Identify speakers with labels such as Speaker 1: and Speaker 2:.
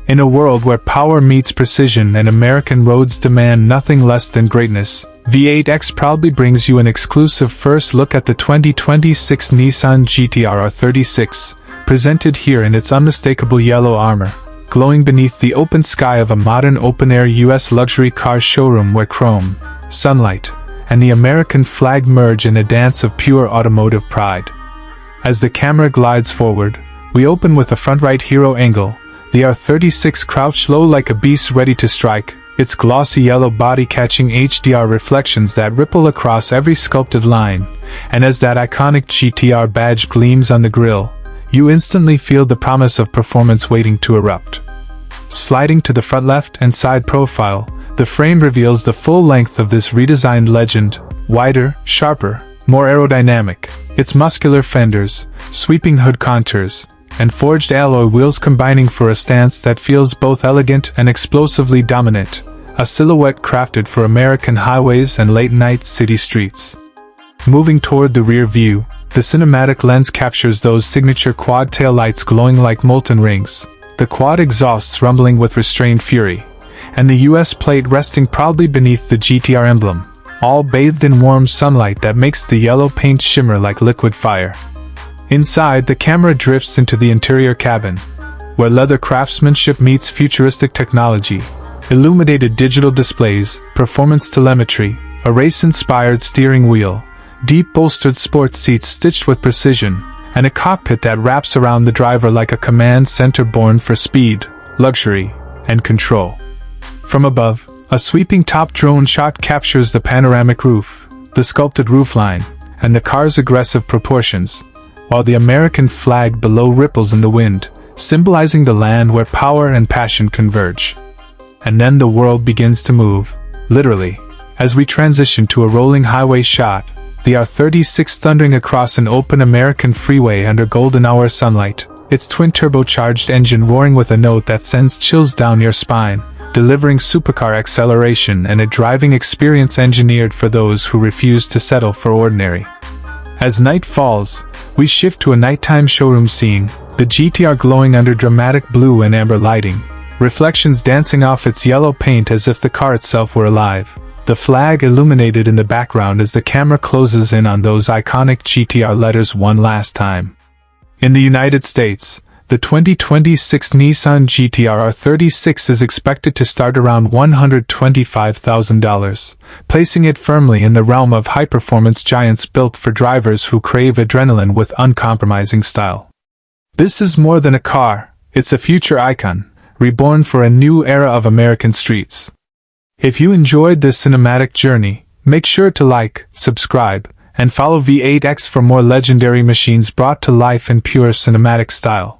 Speaker 1: In a world where power meets precision and American roads demand nothing less than greatness, V8X proudly brings you an exclusive first look at the 2026 Nissan GT-R R36, presented here in its unmistakable yellow armor, glowing beneath the open sky of a modern open-air U.S. luxury car showroom where chrome, sunlight, and the American flag merge in a dance of pure automotive pride. As the camera glides forward, we open with a front-right hero angle. The R36 crouched low like a beast ready to strike, its glossy yellow body catching HDR reflections that ripple across every sculpted line, and as that iconic GT-R badge gleams on the grille, you instantly feel the promise of performance waiting to erupt. Sliding to the front left and side profile, the frame reveals the full length of this redesigned legend, wider, sharper, more aerodynamic, its muscular fenders, sweeping hood contours, and forged alloy wheels combining for a stance that feels both elegant and explosively dominant, a silhouette crafted for American highways and late-night city streets. Moving toward the rear view, the cinematic lens captures those signature quad taillights glowing like molten rings, the quad exhausts rumbling with restrained fury, and the US plate resting proudly beneath the GT-R emblem, all bathed in warm sunlight that makes the yellow paint shimmer like liquid fire. Inside, the camera drifts into the interior cabin, where leather craftsmanship meets futuristic technology, illuminated digital displays, performance telemetry, a race-inspired steering wheel, deep bolstered sports seats stitched with precision, and a cockpit that wraps around the driver like a command center born for speed, luxury, and control. From above, a sweeping top drone shot captures the panoramic roof, the sculpted roofline, and the car's aggressive proportions, while the American flag below ripples in the wind, symbolizing the land where power and passion converge. And then the world begins to move, literally, as we transition to a rolling highway shot, the R36 thundering across an open American freeway under golden hour sunlight, its twin-turbocharged engine roaring with a note that sends chills down your spine, delivering supercar acceleration and a driving experience engineered for those who refuse to settle for ordinary. As night falls, we shift to a nighttime showroom scene, the GT-R glowing under dramatic blue and amber lighting, reflections dancing off its yellow paint as if the car itself were alive, the flag illuminated in the background as the camera closes in on those iconic GT-R letters one last time. In the United States, the 2026 Nissan GT-R R36 is expected to start around $125,000, placing it firmly in the realm of high-performance giants built for drivers who crave adrenaline with uncompromising style. This is more than a car, it's a future icon, reborn for a new era of American streets. If you enjoyed this cinematic journey, make sure to like, subscribe, and follow V8X for more legendary machines brought to life in pure cinematic style.